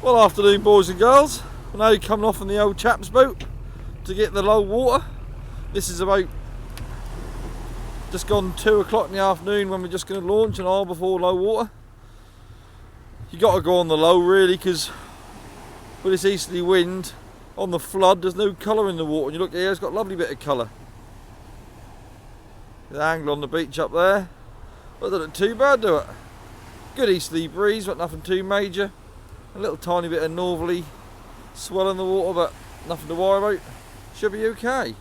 Well, afternoon boys and girls. We're now coming off on the old chap's boat to get the low water. This is about just gone 2 o'clock in the afternoon when we're just going to launch an hour before low water. You got to go on the low really, because with this easterly wind on the flood there's no colour in the water. And you look here, it's got a lovely bit of colour. The angle on the beach up there, but doesn't look too bad, do it? Good easterly breeze, but nothing too major. A little tiny bit of northerly swell in the water, but nothing to worry about. Should be okay.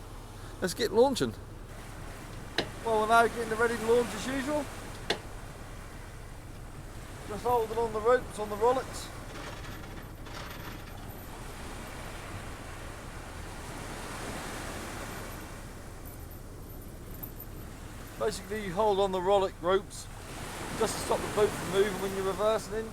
Let's get launching. Well, we're now getting ready to launch as usual. Just holding on the ropes on the rollocks. Basically you hold on the rollock ropes just to stop the boat from moving when you're reversing in.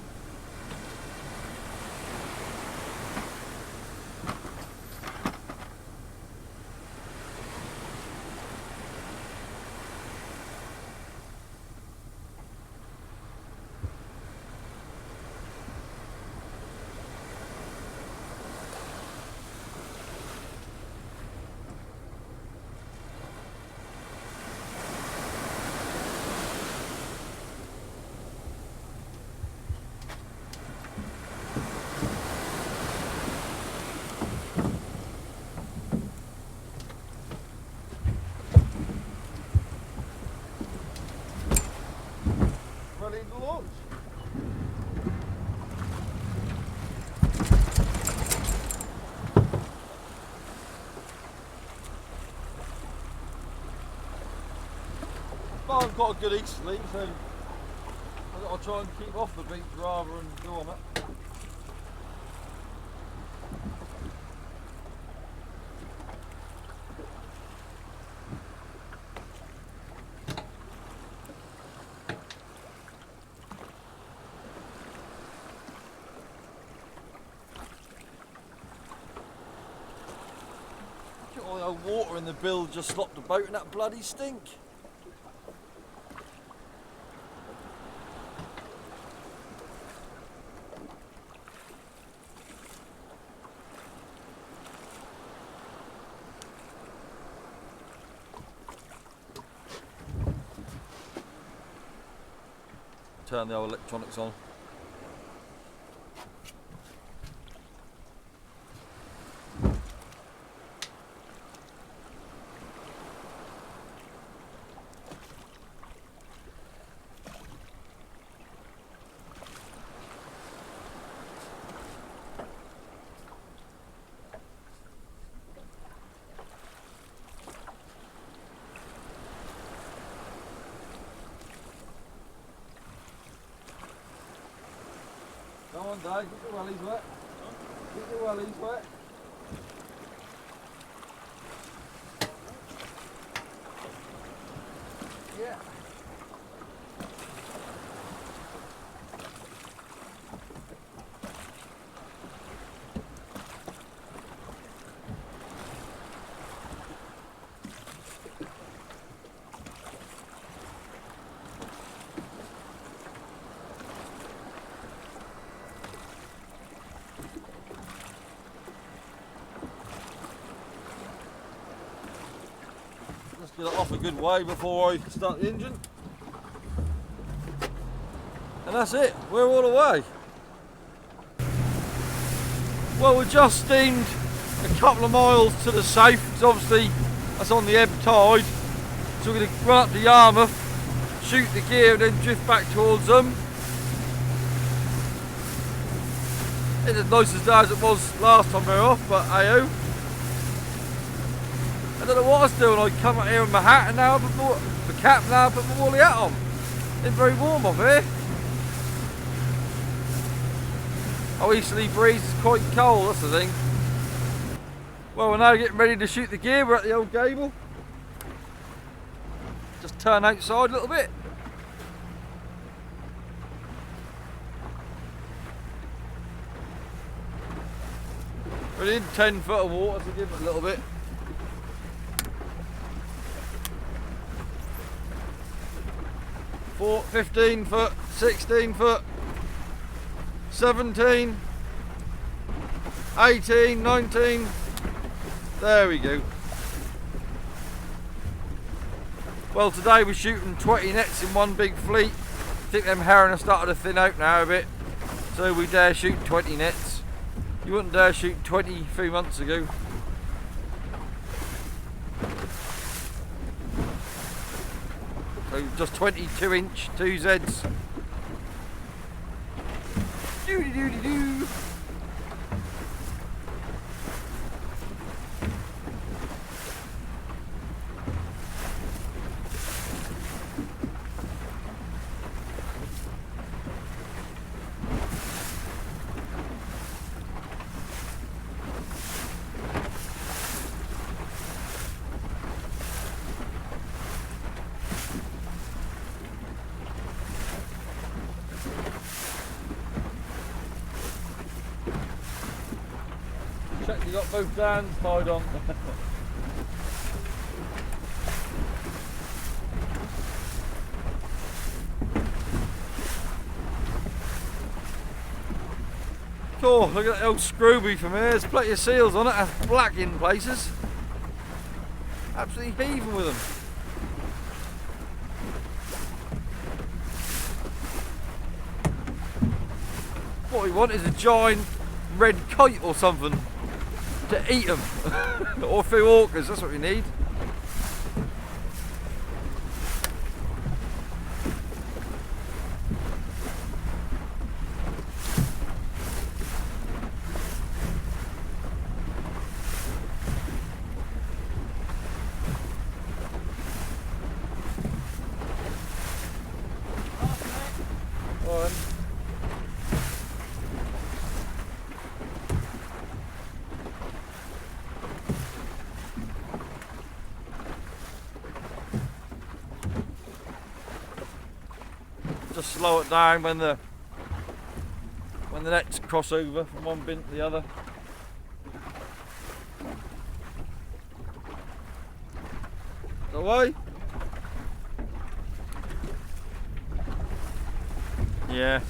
Ready to launch. Well, I've got a good easterly, so I've got to try and keep off the beach rather than go on it. All the old water in the bill just slopped the boat in that bloody stink. Turn the old electronics on. Come on, Dave, get your wellies wet. Get your wellies wet. Yeah. Get it off a good way before I start the engine. And that's it, we're all away. Well, we just steamed a couple of miles to the south, because obviously that's on the ebb tide. So we're going to run up to Yarmouth, shoot the gear and then drift back towards them. It's as nice as it was last time we were off, but ayo. I don't know what I was doing. I come out here with my hat and now I put my cap and now I put my woolly hat on. It's very warm up here. Oh, easterly breeze is quite cold, that's the thing. Well, we're now getting ready to shoot the gear. We're at the old gable. Just turn outside a little bit. We're in 10 foot of water, so give it a little bit. 15 foot, 16 foot, 17, 18, 19. There we go. Well, today we're shooting 20 nets in one big fleet. I think them herring have started to thin out now a bit, so we dare shoot 20 nets. You wouldn't dare shoot 20 3 months ago. So just 22-inch 2Zs. Doody doody doo. Check you got both hands tied on. Cool, look at that old screwby from here. There's plenty of seals on it, black in places. Absolutely heaving with them. What we want is a giant red kite or something to eat them. Or through orcas, that's what we need. Just slow it down when the nets cross over from one bin to the other. Away. Yeah,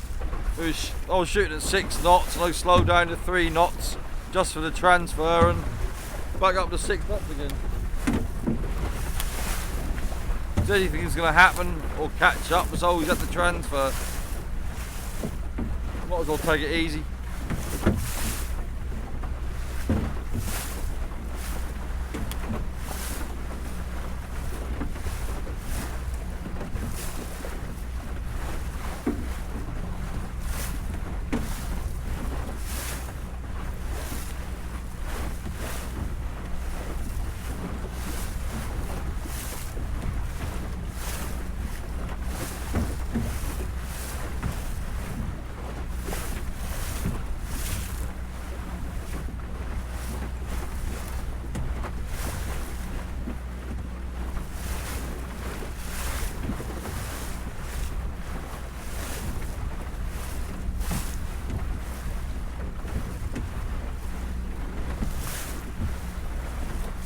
I was shooting at 6 knots and I slowed down to 3 knots just for the transfer and back up to 6 knots again. If anything's going to happen or catch up, it's always at the transfer. Might as well take it easy.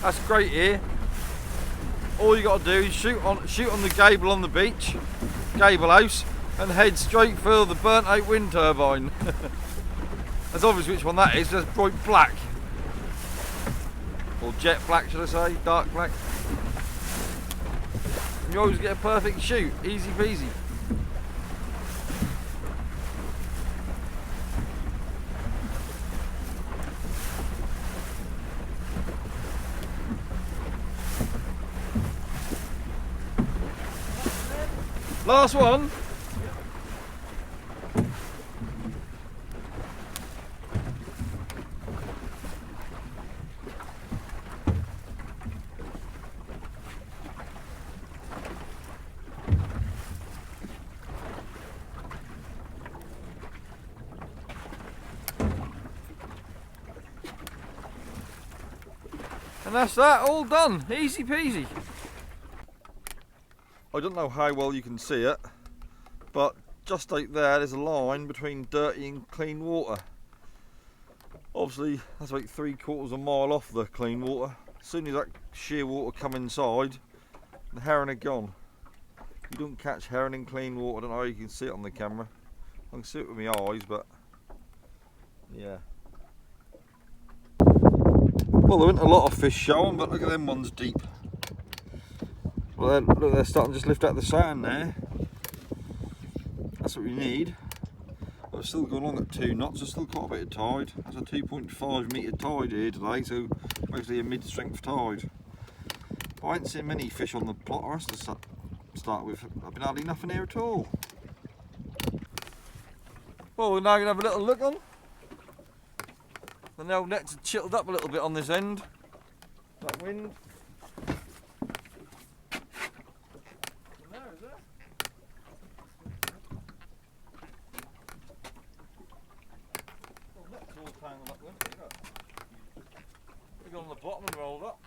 That's great here. All you got to do is shoot on the gable on the beach, gable house, and head straight for the burnt out wind turbine. That's obvious which one that is. That's bright black, or jet black, should I say? Dark black. And you always get a perfect shoot, easy peasy. Last one. And that's that, all done, easy peasy. I don't know how well you can see it, but just out there's a line between dirty and clean water. Obviously that's about 3/4 mile off the clean water. As soon as that sheer water come inside, the herring are gone. You don't catch herring in clean water. I don't know how you can see it on the camera. I can see it with my eyes, but yeah. Well, there isn't a lot of fish showing, but look at them ones deep. Well, look, they're starting to just lift out the sand there. That's what we need. But it's still going along at 2 knots, there's still quite a bit of tide. That's a 2.5 metre tide here today, so basically a mid-strength tide. I ain't seen many fish on the plotter to start with. I've been hardly nothing here at all. Well, we're now going to have a little look on. The old nets are chilled up a little bit on this end. That wind. They've gone on the bottom and rolled up.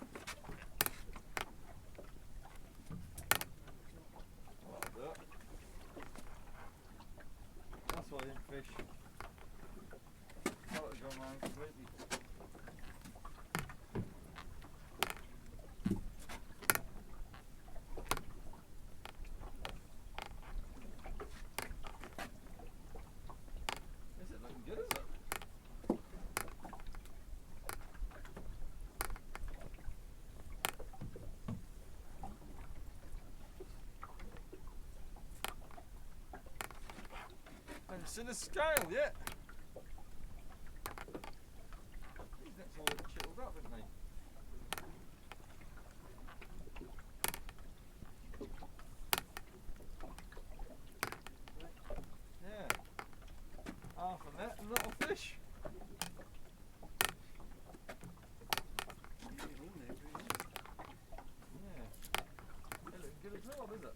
That's why I didn't fish. Thought it had gone round completely. Is it looking good, is it? I haven't seen a scale yet. These nets all chilled up, haven't they? Yeah. Half a net and a little fish. Yeah. They're looking good as well, is it?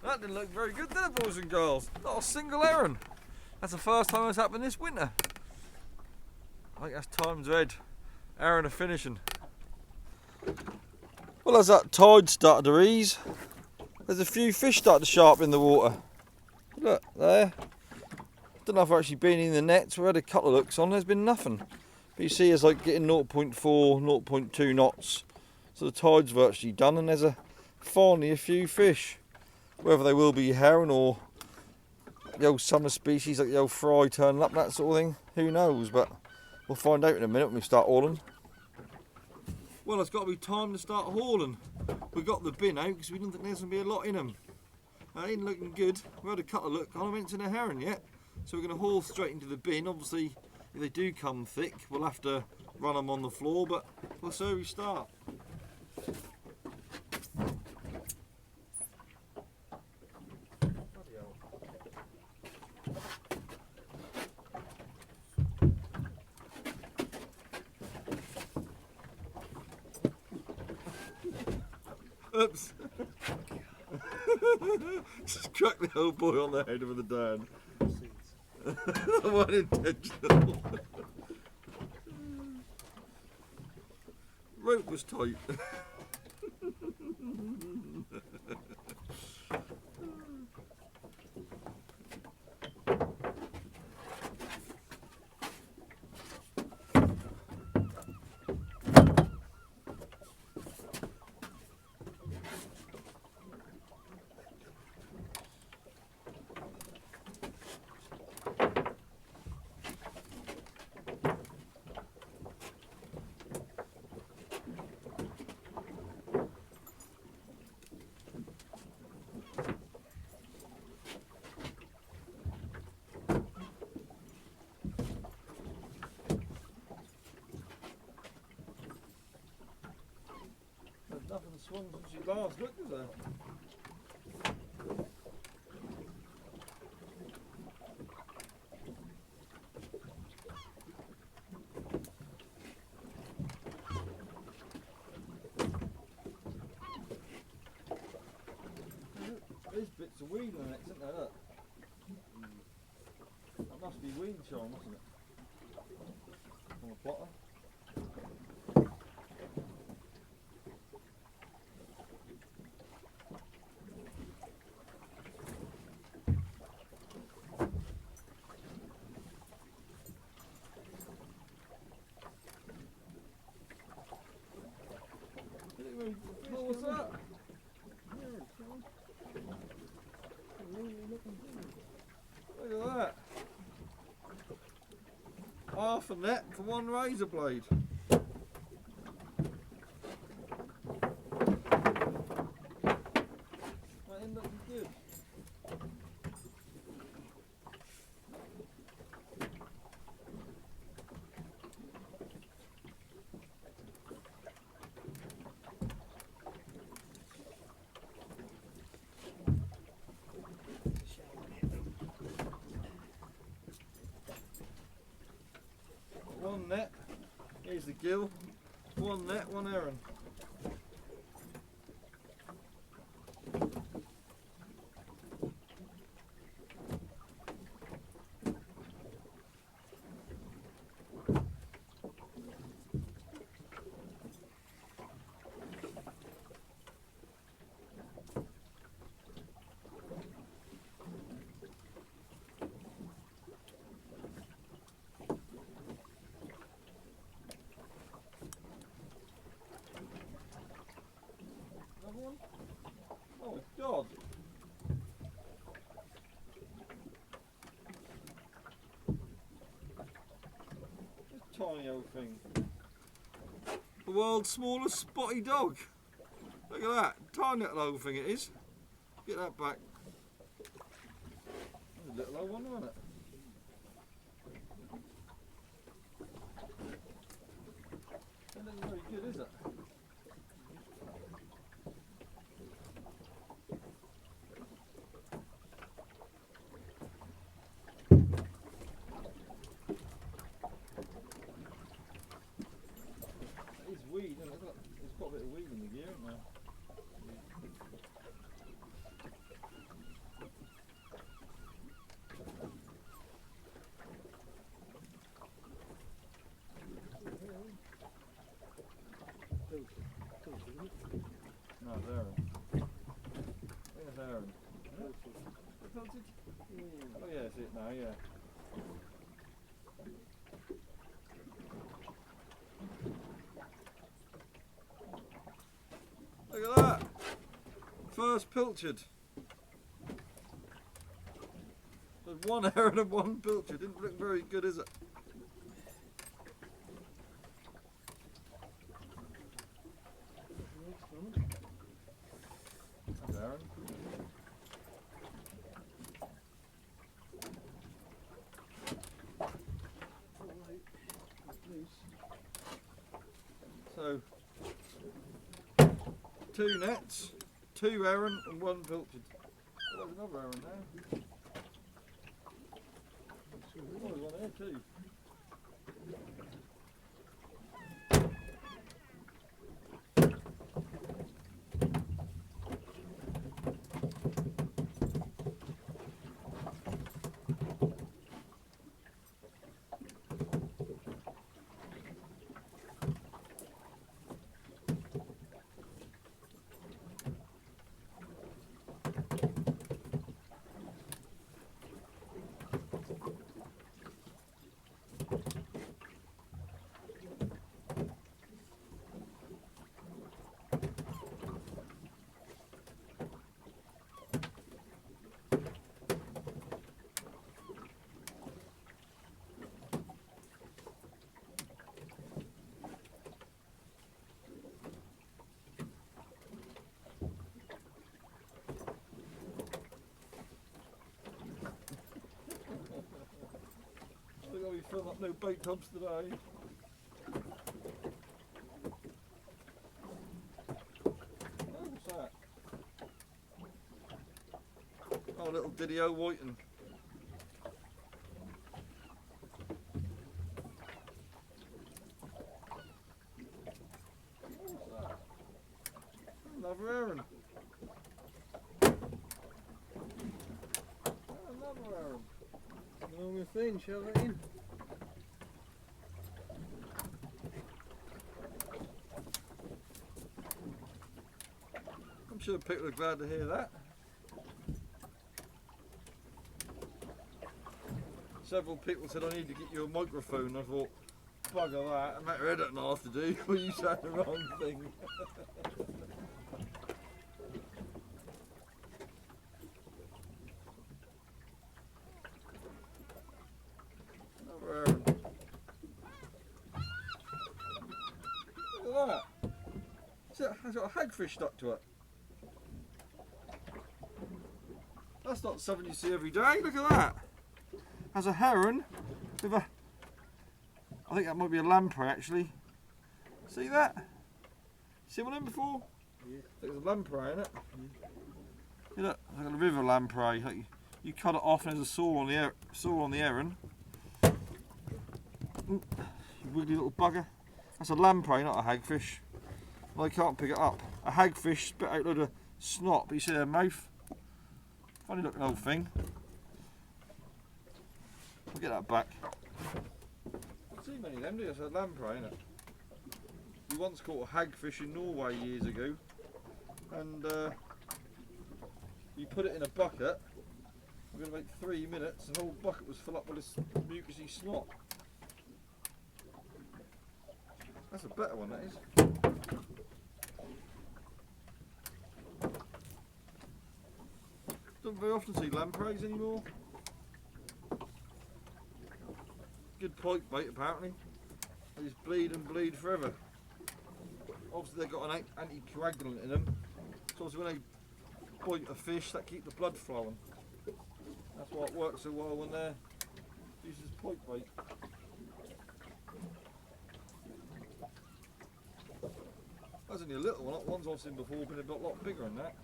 That didn't look very good there, boys and girls. Not a single heron. That's the first time it's happened this winter. I think that's times red. Heron are finishing. Well, as that tide started to ease, there's a few fish starting to show up in the water. Look, there. Don't know if I've actually been in the nets. We had a couple of looks on, there's been nothing. But you see it's like getting 0.4, 0.2 knots. So the tide's virtually done and there's finally a few fish. Whether they will be heron or the old summer species like the old fry turning up, that sort of thing, who knows, but we'll find out in a minute when we start hauling. Well, it's got to be time to start hauling. We got the bin out because we didn't think there's going to be a lot in them. They ain't looking good. We had a couple of look. I haven't mentioned a heron yet, so we're going to haul straight into the bin. Obviously, if they do come thick, we'll have to run them on the floor, but we'll see where we start. Oops. Just cracked the old boy on the head with the down. That wasn't intentional. Rope was tight. Nothing swung since you last looked, is there? weed in the next, isn't there? Look. That must be weed charm, mustn't it? On the plotter. Oh, what's that? Look at that. Half a net for one razor blade. That end up good. One net, here's the gill, one net, one herring. One? Oh God! This tiny old thing. The world's smallest spotty dog. Look at that, tiny little old thing it is. Get that back. That's a little old one, isn't it? That isn't very good, is it? Weed, isn't it? Look, there's quite a bit of weed in the gear, isn't there? No, it's Aaron. Where's Aaron? Pilchard? Oh yeah, it's it now, yeah. Look at that! First pilchard. There's one herring and one pilchard. Didn't look very good, is it? That's Aaron. So, 2 nets, 2 herring and 1 pilchard. Oh, there's another herring there. Oh, there's one there too. We fill up no bait tubs today. Oh, what's that? Oh, little Diddy-o whiting. What's that? Another herring. Something wrong with the thing, shove it in. I'm sure people are glad to hear that. Several people said I need to get you a microphone. I thought, bugger that, and that editing I have to do when you say the wrong thing. Look at that. It's got a hagfish stuck to it. That's not something you see every day. Look at that. Has a heron with a, I think that might be a lamprey actually. See that? Seen one of them before? Yeah. I think there's a lamprey in it. Yeah. Look, it's like a river lamprey. Like you cut it off and there's a saw on the heron. You wiggly little bugger. That's a lamprey, not a hagfish. Well, I can't pick it up. A hagfish spit out a load of snot, but you see their mouth. Funny looking old thing. I'll get that back. I've seen many of them, do you? It's a lamprey, isn't it? We once caught a hagfish in Norway years ago, and you put it in a bucket. Within about 3 minutes, the whole bucket was full up with this mucousy snot. That's a better one, that is. Don't very often see lampreys anymore. Good pike bait apparently. They just bleed and bleed forever. Obviously they've got an anticoagulant in them. So when they bite a fish, that keeps the blood flowing. That's why it works so well when they're used as pike bait. That's only a little one. Ones I've seen before been a lot bigger than that.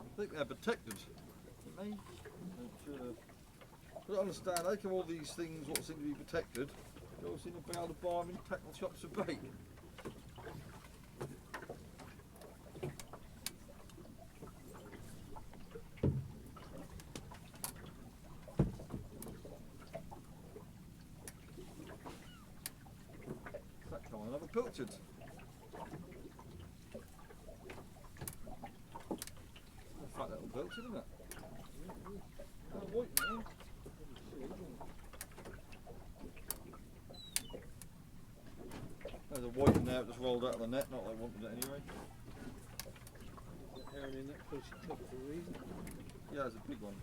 I think they're protected, aren't they? I don't understand, how come all these things what seem to be protected, they all seem to be able to buy them in tackle shops for bait? That come on, another pilchard. Fat little pilchard, isn't it? White in there. There's a white in there that just rolled out of the net, not like I wanted it anyway. The heron in that place you took for a reason. Yeah, there's a big one.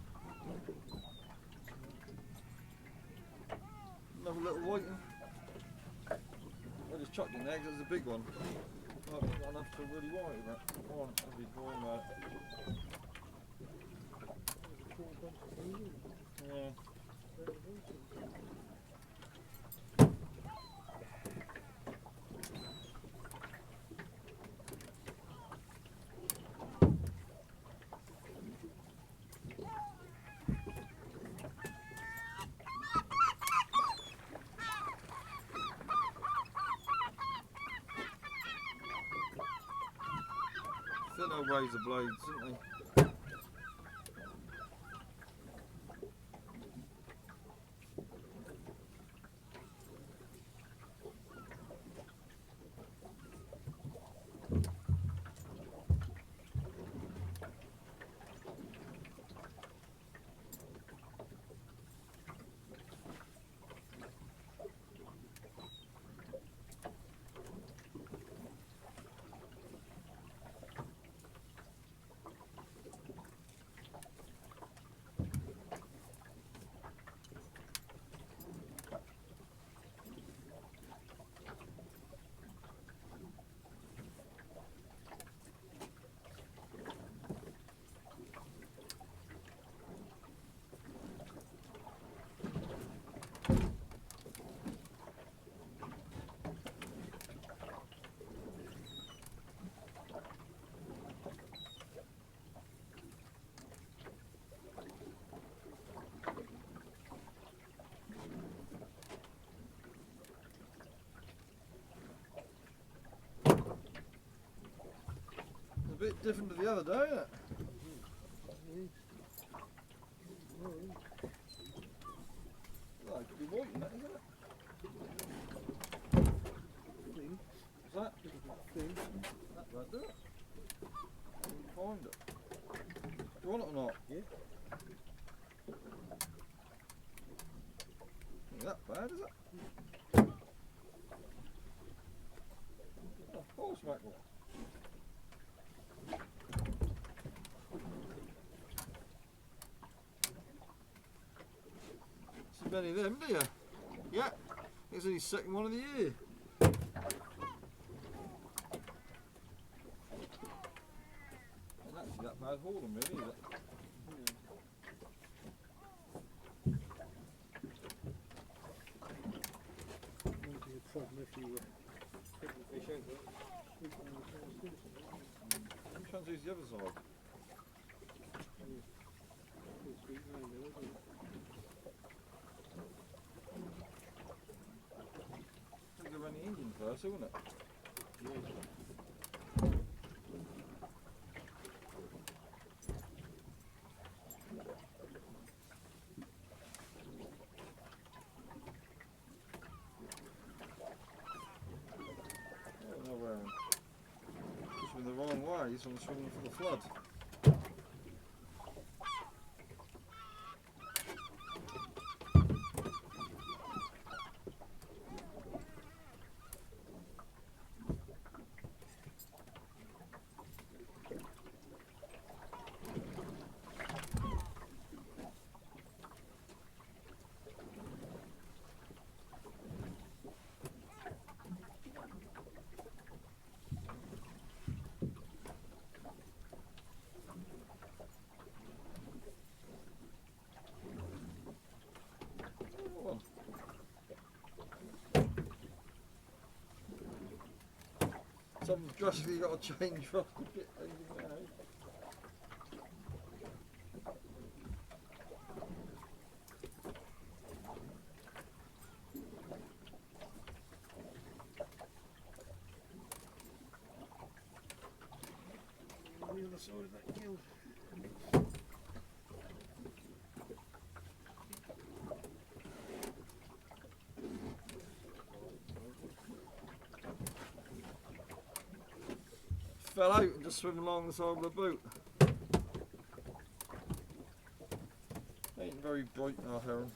Another little white one. I just chucked in there because there's a big one. I haven't got enough to really worry about. Oh, I'll be drawing about it. Yeah. Thin old razor blades, didn't they? different to the other day, isn't it? Well, it could be white in that, isn't it? What's that? That won't do it. I didn't find it. Do you want it or not? Yeah. Ain't that bad, is it? Oh, horse mackerel. See many of them, do you? Yeah. It's only second one of the year. Ain't actually that bad hauling, really, is it? Wouldn't be a problem if you were picking fish out of it. I'm trying to use the other side. Full speed round there, isn't it? I think they'll run the engine first, wouldn't it? Yeah. Oh, no, just went the wrong way, he's on swimming for the flood. Oh. Something's drastically got to change from the bit now. On the other side of that gill. Fell out and just swim along the side of the boat. Ain't very bright now, heron.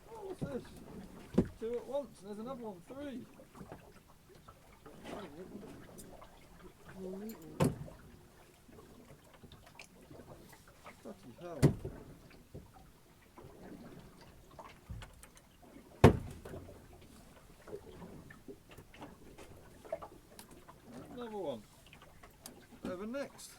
Oh, what's this? Two at once, and there's another one, three. Bloody hell. Another one. Over next.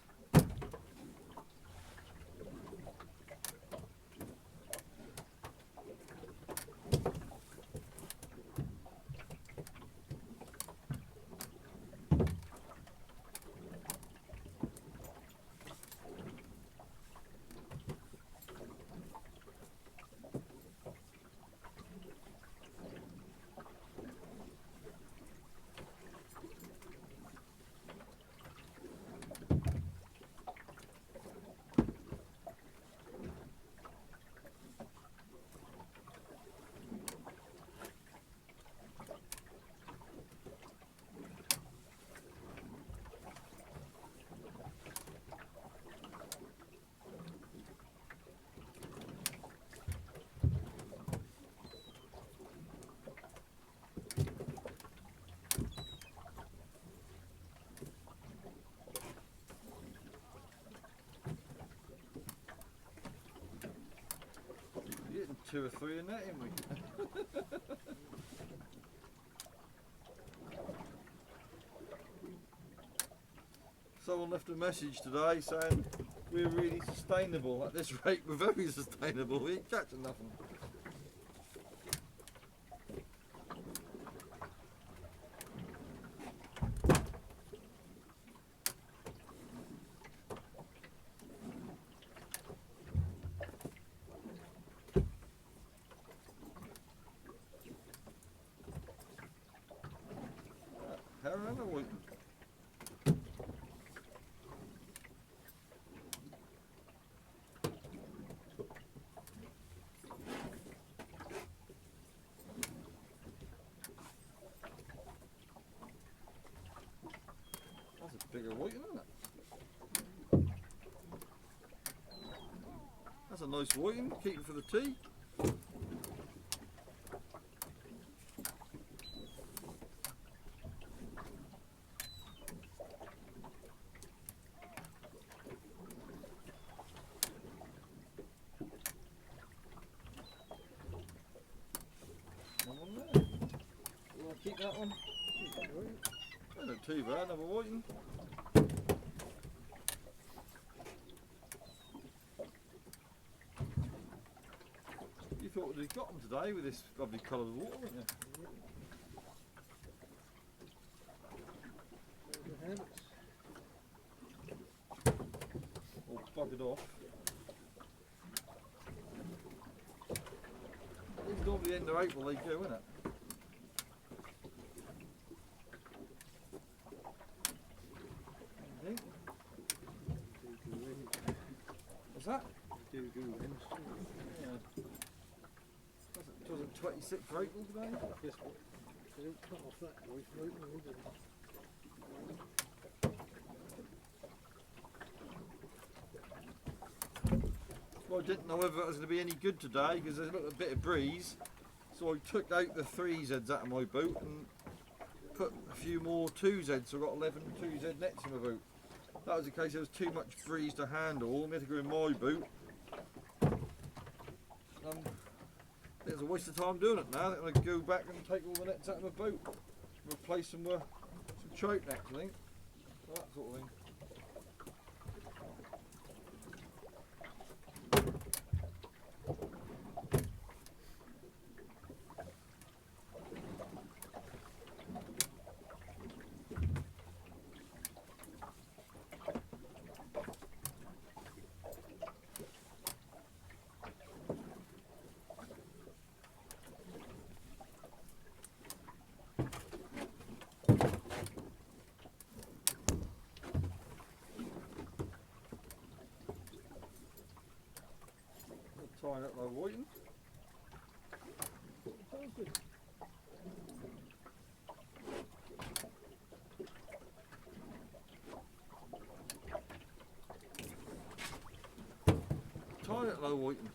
Getting two or three in that, ain't we? Someone left a message today saying we're really sustainable. At this rate, we're very sustainable. We ain't catching nothing. better than a whiting. That's a bigger whiting, isn't it? That's a nice whiting, keep it for the tea. One there. You want to keep that one? Not too bad, another whiting. You thought we'd got them today with this lovely coloured water, wouldn't you? All buggered off. It's normally the end of April they go, isn't it? What's that? Do wins. Yeah. It wasn't 26th for April today? Yes, but they don't cut off that way for opening, do they? Well, I didn't know whether it was going to be any good today because there's a little bit of breeze. So I took out the 3Zs out of my boat and put a few more 2Zs, so I got 11 2Z nets in my boat. That was the case, there was too much breeze to handle, I had to go in my boat. It was a waste of time doing it now. I'm going to go back and take all the nets out of my boat, replace them with some trout nets, I think. That sort of thing. Tying up my whiting. Sounds good. Tying up low whiting.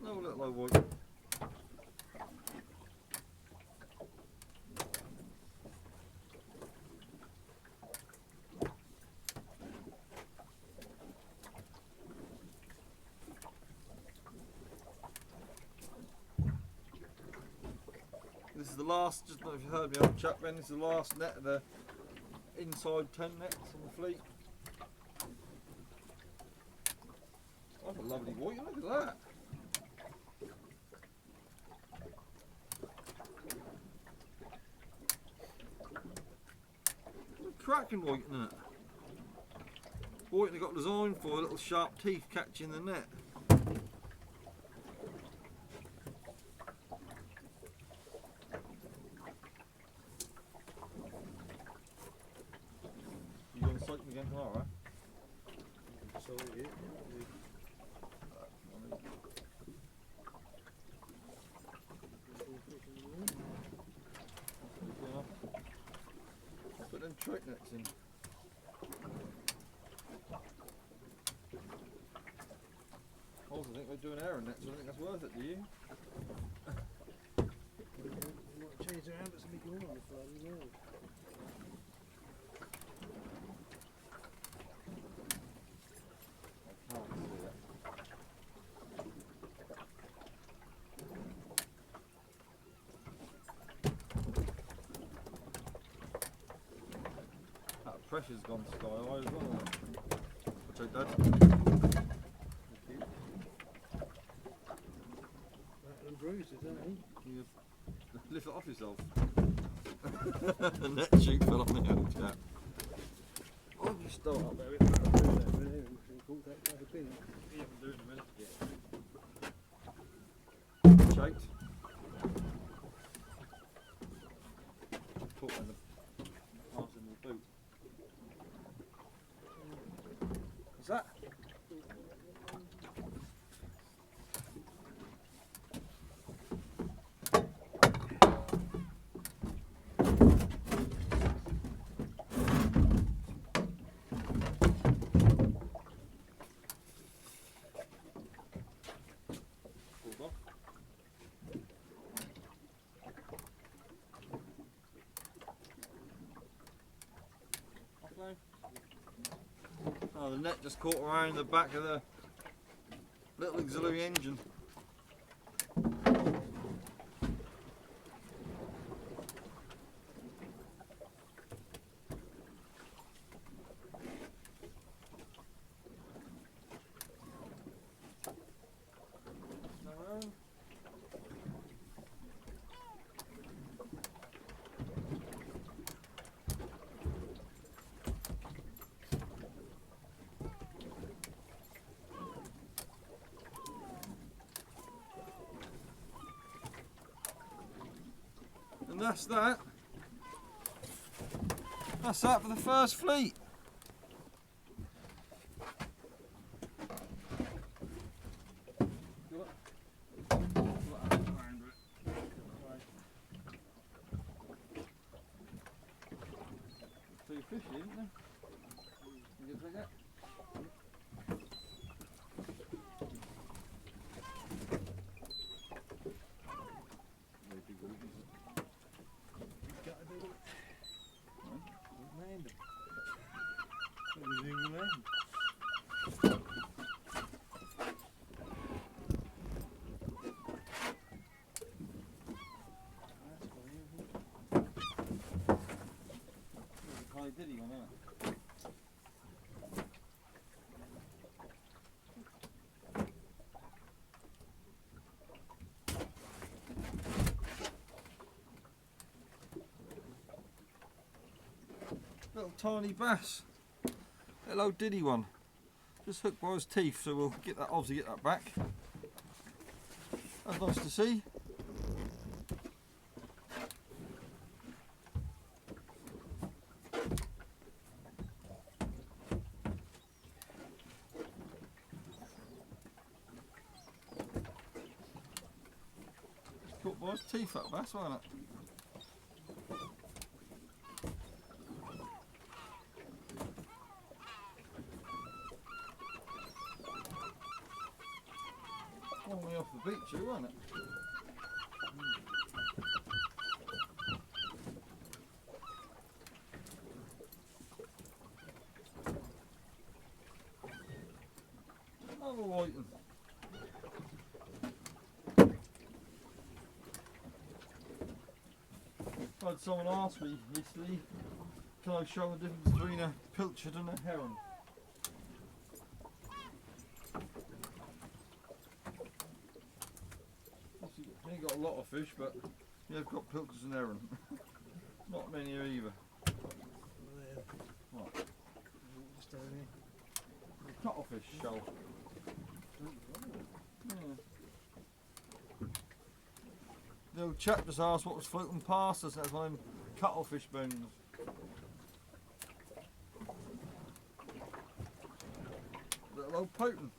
No, little low white. This is the last, just not if you heard me old chap then, this is the last net of the inside 10 nets on the fleet. That's a lovely white, look at that. Cracking white, isn't it? White they got designed for little sharp teeth catching the net. You going to sight them again tomorrow? So yeah. think we're doing Aaron next, so I think that's worth it, do you? We might change their habits and be going on the flood as well. That pressure's gone sky high as well, hasn't it? Watch out, Dad. Battered and bruised, is that You lift it off yourself. The net chute fell on the old chap. Oh, you start up there with that. Yeah, I'm doing a minute. Yeah. Shaked. Caught in the arse in the boot. What's that? Oh, the net just caught around the back of the little auxiliary engine. And that's that. That's that for the first fleet. Two fishy, isn't there? You can take that. Did he on that? Little tiny bass. Hello diddy one. Just hooked by his teeth, so we'll get that, obviously get that back. That's nice to see. Caught by his teeth, that bass, wasn't it? Long way off the beach, too, wasn't it? Another white one. I had someone ask me recently, can I show the difference between a pilchard and a heron? You ain't got a lot of fish, but you've got pilchards and heron. Not many either. What? Just down here. Cuttlefish shoal. Yeah. The old chap just asked what was floating past us, that's one of them cuttlefish bones. Little old pouting.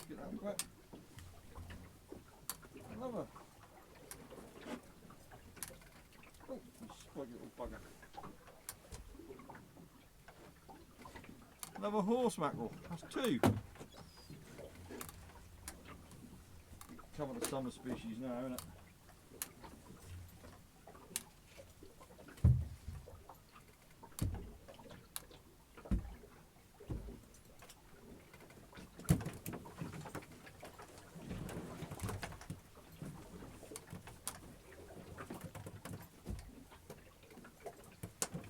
Get that back. Another. Oh, buggy little bugger. Another horse mackerel. That's two. Cover the summer species now, isn't it?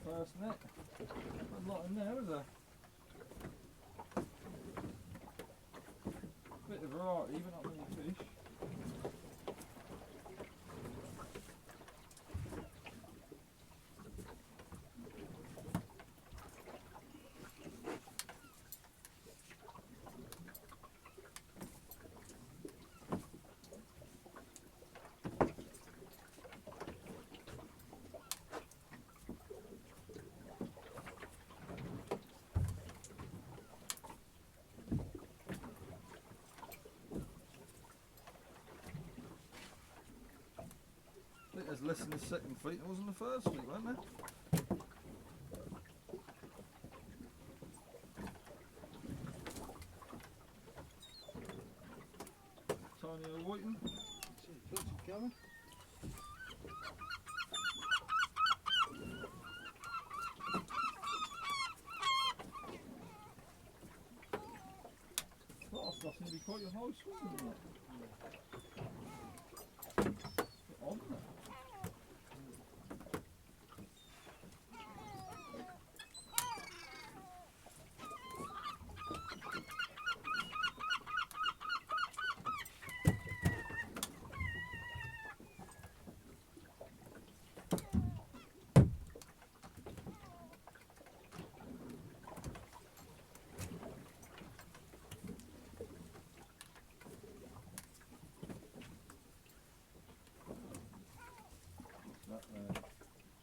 First net. There's a lot in there, is there? Bit of variety, but not many fish. I think there's less in the second fleet than was in the first fleet, wasn't there? Tiny old whiting. See the pilchards coming. Last stuff seems to be quite a high swing, isn't it? Bit odd, isn't it?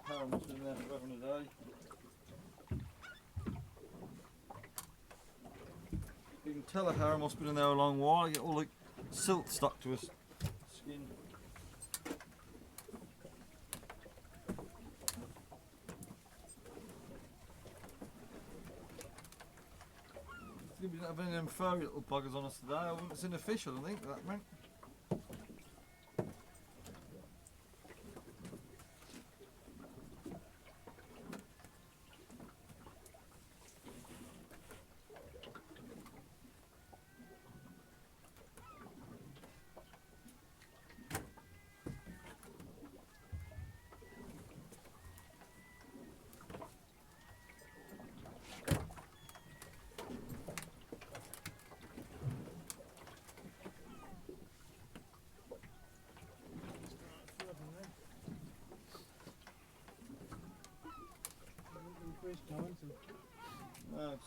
Harem's been there forever and a day. You can tell a harem must have been in there a long while. You get all the silt stuck to his skin. We didn't have any of them furry little buggers on us today. I wouldn't have seen a fish, I don't think, that meant.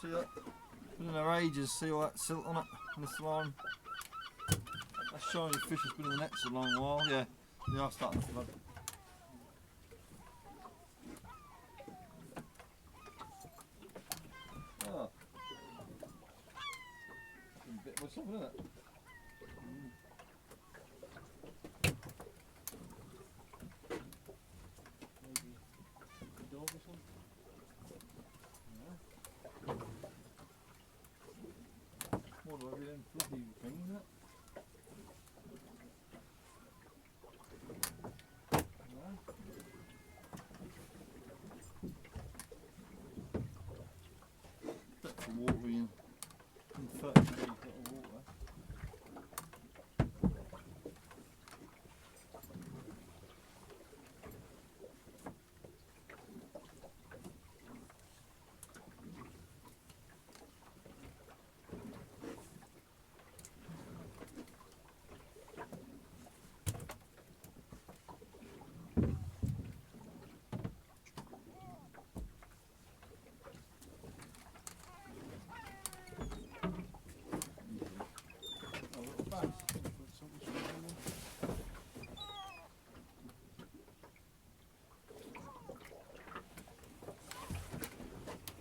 See that? Been in there ages, see all that silt on it, and this line. That shiny fish has been in the nets a long while, yeah. They are starting to flood. Oh. Been bit by something, isn't it? Maybe a dog or something? More like them fluffy things, isn't it? Depth of water in 30 degrees of water.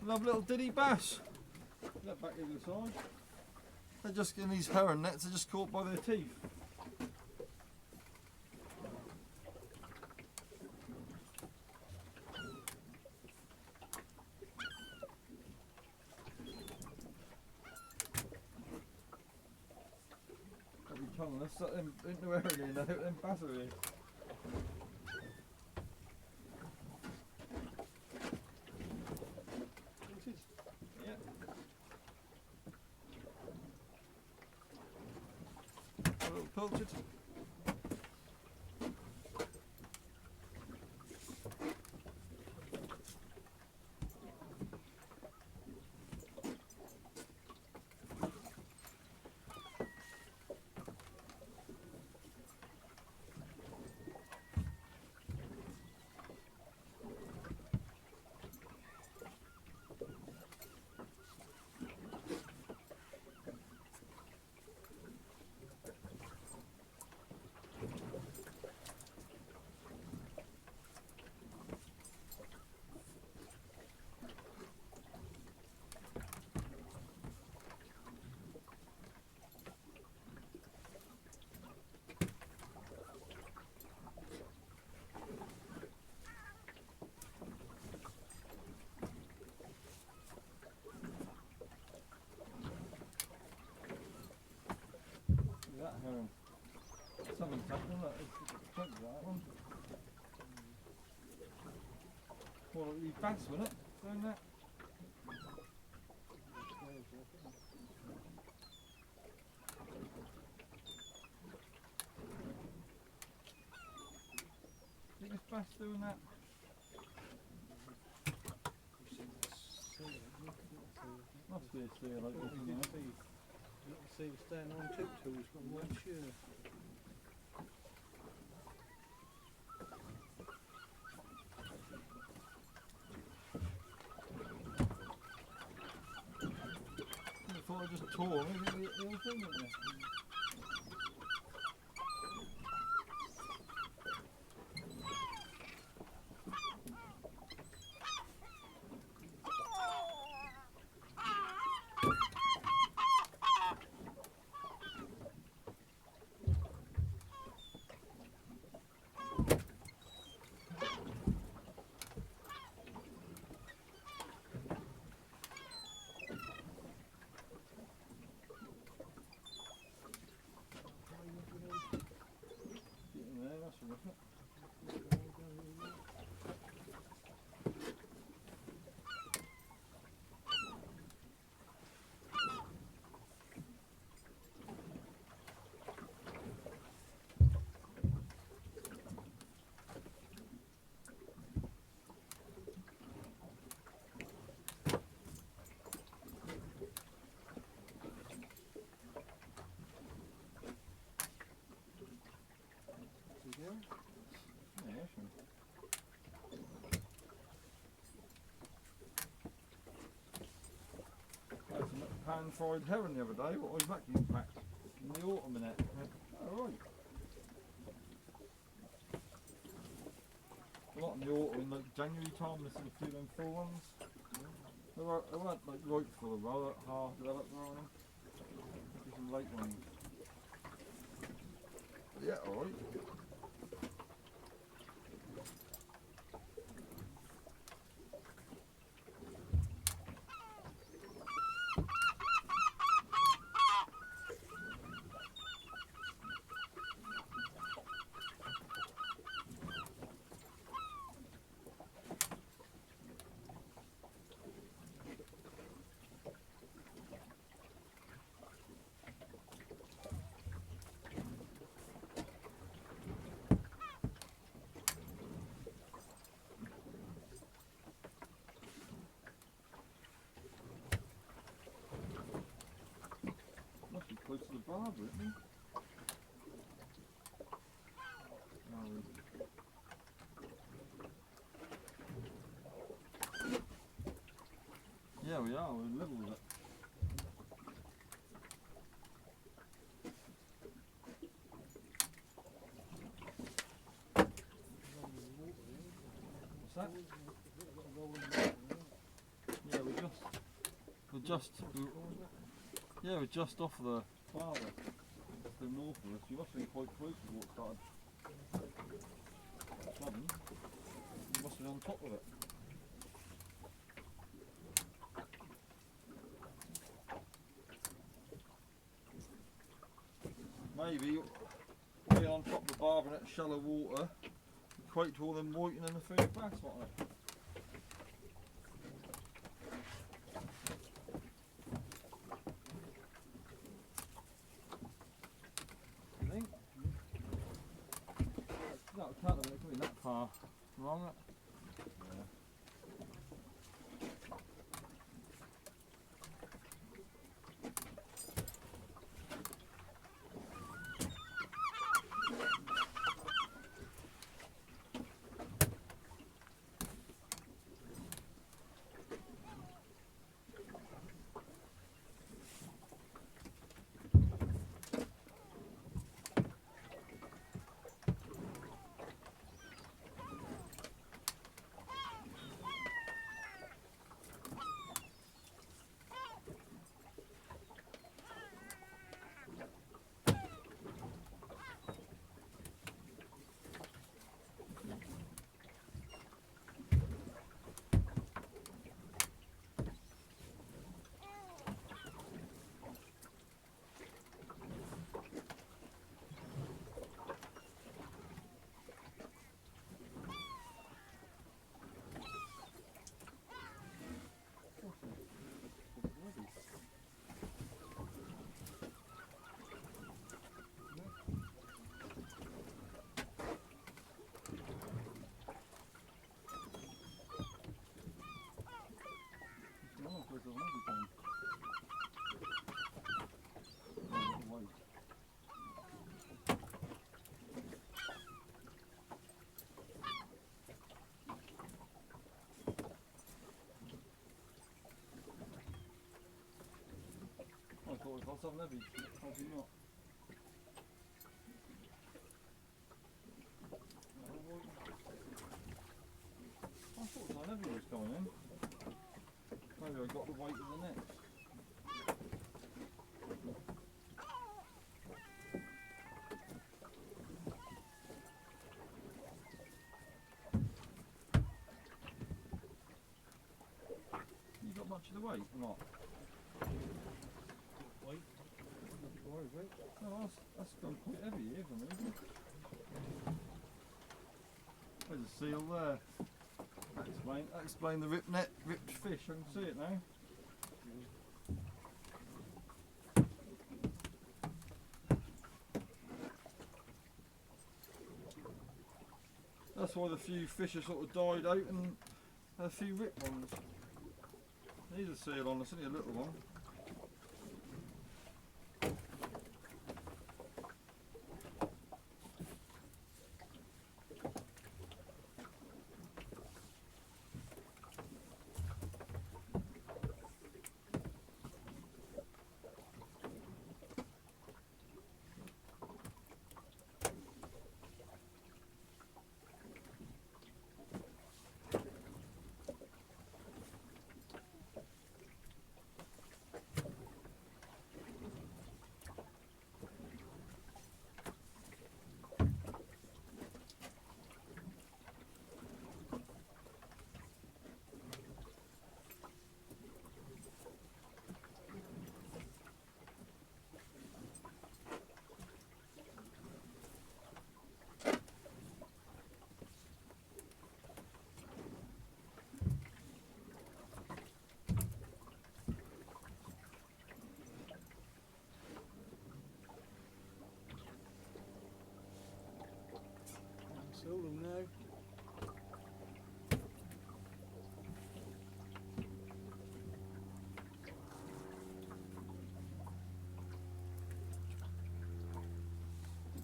Another little diddy bass. That back over the side. They're just in these heron nets, they're just caught by their teeth. on, let's set them into early and then pass away. Yeah. A little pilchard. That herring. Something's happening, look, it's chunk of that one. Well, it'll be bass, wouldn't it? Doing that? Think it's bass doing that? Must be a sea like this, isn't it? You can see it's standing on tiptoes, but I'm not sure. I thought I just tore maybe the whole thing, didn't you? Getting there, that's all, isn't it? Yeah, sure. I had some pan-fried herring the other day, what I vacuum packed in the autumn in it. Alright. A lot in the autumn, in like January time, there's a few of them full ones. They weren't like right full of roll, half developed on them. Just some late ones. Yeah, alright. Must be close to the barber, isn't he? Yeah, we are, we're level with it. What's that? Yeah, we're just off the harbour, to the north of us. You must have been quite close to what started flooding. You must have been on top of it. maybe way on top of the barb in that shallow water equate to all them whiting and the food bass, what I You think? No, it can't have been coming that far wrong. Yeah. I thought it was something heavy, probably not. I thought something heavy was coming in. Maybe I got the weight of the net. You got much of the weight or not? Weight? No, that's gone quite heavy here for me, isn't it? There's a seal there. That explain the ripped fish. I can see it now. That's why the few fish have sort of died out and a few ripped ones. There's a seal on, it's only a little one. Seal them now.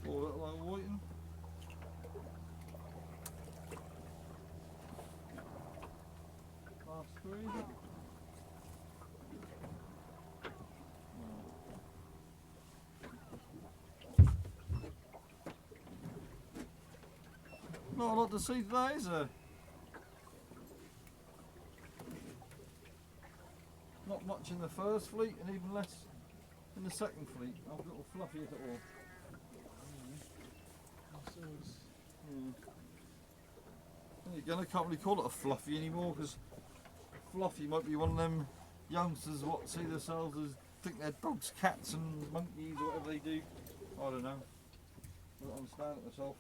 Pour that like whiting. Last three. Not a lot to see today, is there? Not much in the first fleet and even less in the second fleet. I've got little fluffy at all. And again, I can't really call it a fluffy anymore because fluffy might be one of them youngsters what see themselves as think they're dogs, cats and monkeys or whatever they do I don't know. I don't understand it myself.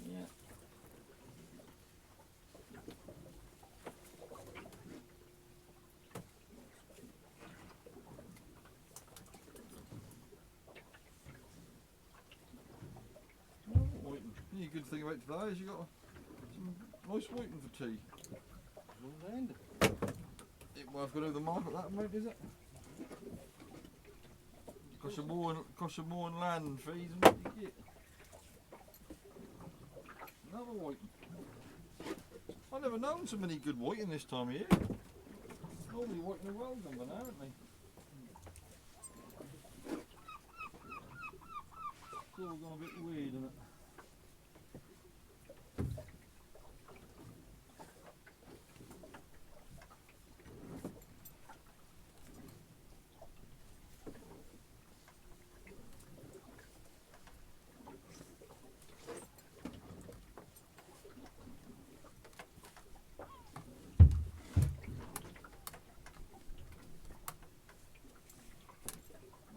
Yeah. Whiting. The good thing about today is you got some nice whiting for tea. It won't have to go to the market that amount, is it? Costs you more than land fees and what you get. Another whiting. I've never known so many good whiting this time of year. Normally whiting are well done by now, aren't they? It's all gone a bit weird, isn't it?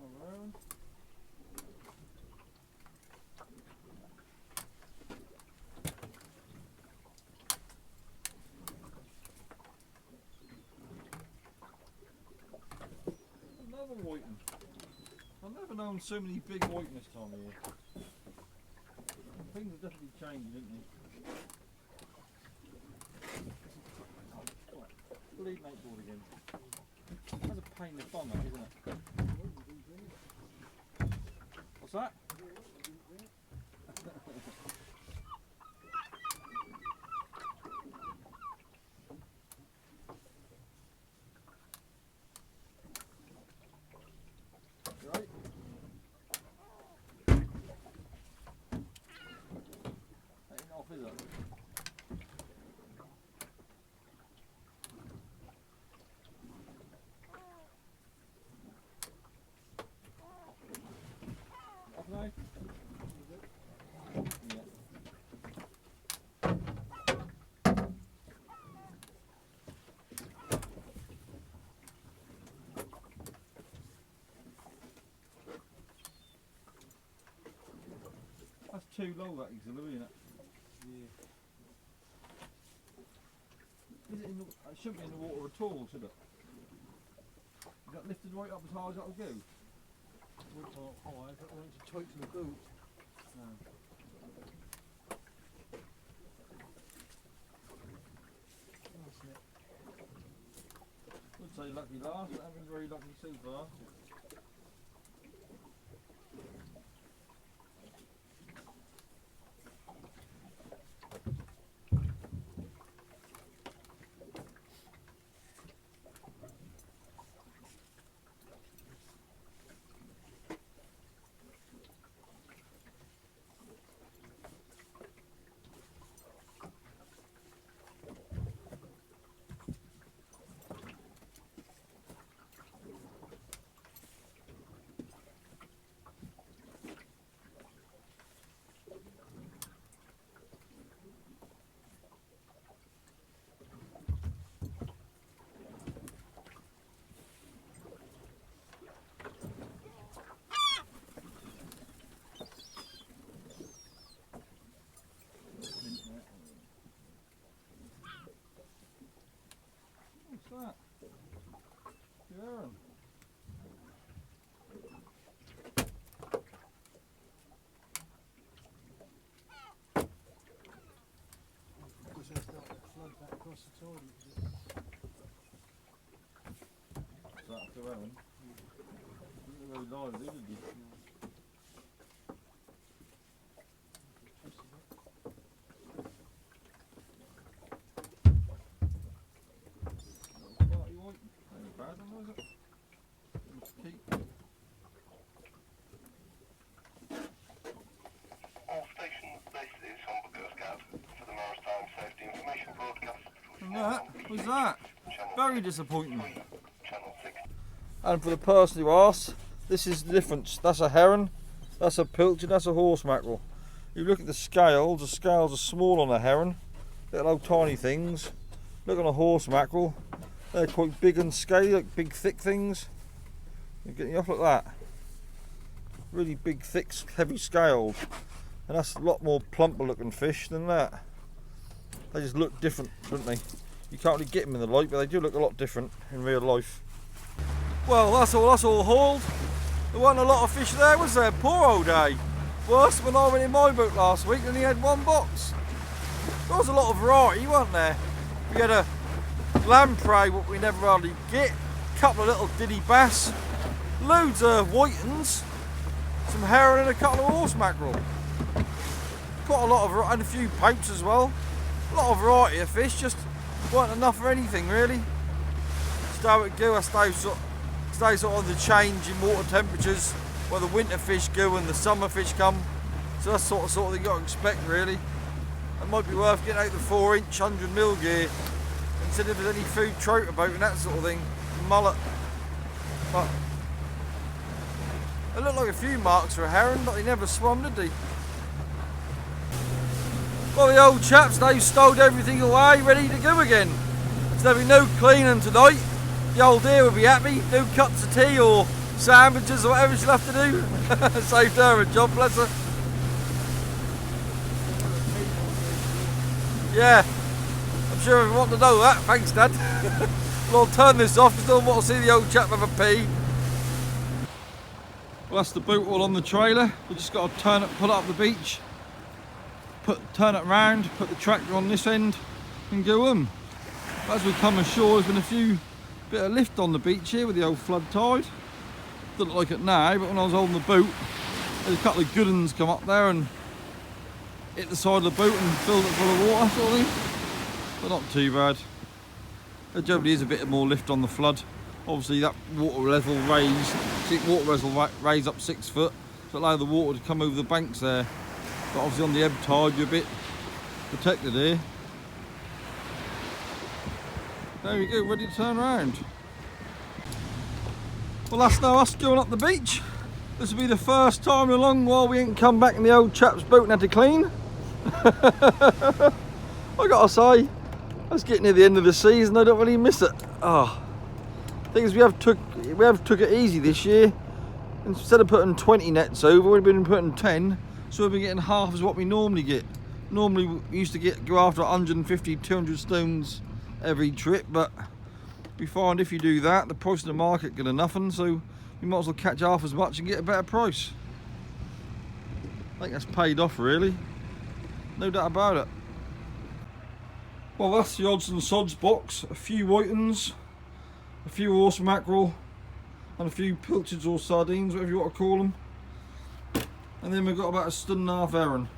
Around. Another whiting. I've never known so many big whiting this time of year. Things have definitely changed, didn't they? Bleed mate board again. That's a pain in the bum, that, isn't it? What's that? You right? That ain't off, is it? Off now? Yeah. That's too low, that auxiliary, isn't it? Yeah. Is it in the, it shouldn't be in the water at all, should it? Is that lifted right up as high as that'll go? Not high, but once you tighten the boot. No. That's it. Would say lucky last, but haven't been very lucky so far. herring. Didn't go live, did he? Spotty white. Ain't bad one, is it? Keep. All stations, this is Humber Scad for the Maritime Safety Information Broadcast. And that, what's that? Very disappointing. Channel 6. And for the person who asks, this is the difference. That's a heron, that's a pilchard, that's a horse mackerel. You look at the scales are small on a heron, little old tiny things. Look on a horse mackerel, they're quite big and scaly, like big thick things. You're getting off like that. Really big, thick, heavy scales. And that's a lot more plumper looking fish than that. They just look different, don't they? You can't really get them in the light, but they do look a lot different in real life. Well, that's all hauled. There wasn't a lot of fish there, was there? Poor old day. Worse when I went in my boat last week and he had one box. There was a lot of variety, wasn't there? We had a lamprey, what we never hardly get, a couple of little diddy bass, loads of whitens, some heron and a couple of horse mackerel. Quite a lot of, and a few pouts as well. A lot of variety of fish, just weren't enough for anything really. Just how it go, I stay sort of the change in water temperatures where the winter fish go and the summer fish come. So that's sort of thing you got to expect really. It might be worth getting out the 4-inch 100mm gear and seeing if there's any food trout about and that sort of thing. Mullet. But it looked like a few marks for a heron, but they never swum, did they? Well, the old chaps, they've stowed everything away, ready to go again. So there'll be no cleaning tonight. The old dear will be happy. No cups of tea or sandwiches or whatever she'll have to do. Saved her a job, bless her. Yeah, I'm sure everyone wants to know that. Thanks, Dad. Well, I'll turn this off because I don't want to see the old chap have a pee. Well, that's the boat all on the trailer. We've just got to turn it, pull it up the beach, turn it round, put the tractor on this end and go home. As we come ashore, there's been a few bit of lift on the beach here with the old flood tide. Doesn't look like it now, but when I was holding the boat, there's a couple of good ones come up there and hit the side of the boat and filled it full of water sort of thing. But not too bad. There generally is a bit more lift on the flood. Obviously that water level raised up 6 foot, to allow the water to come over the banks there. But obviously on the ebb tide you're a bit protected here. There we go, ready to turn around. Well, that's now us going up the beach. This will be the first time in a long while we ain't come back in the old chap's boat and had to clean. I gotta say, that's getting near the end of the season, I don't really miss it. Thing is, we have took it easy this year. Instead of putting 20 nets over, we've been putting 10, so we've been getting half as what we normally get. Normally we used to go after 150, 200 stones every trip, but we find if you do that, the price in the market get a nothing, so you might as well catch half as much and get a better price. I think that's paid off really, no doubt about it. Well, that's the odds and sods box. A few whitens, a few horse mackerel, and a few pilchards or sardines, whatever you want to call them. And then we've got about a stone and a half heron.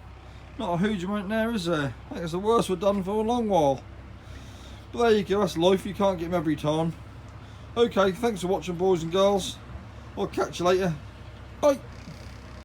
Not a huge amount there, is there? I think it's the worst we've done for a long while. But there you go, that's life, you can't get them every time. Okay, thanks for watching, boys and girls. I'll catch you later. Bye.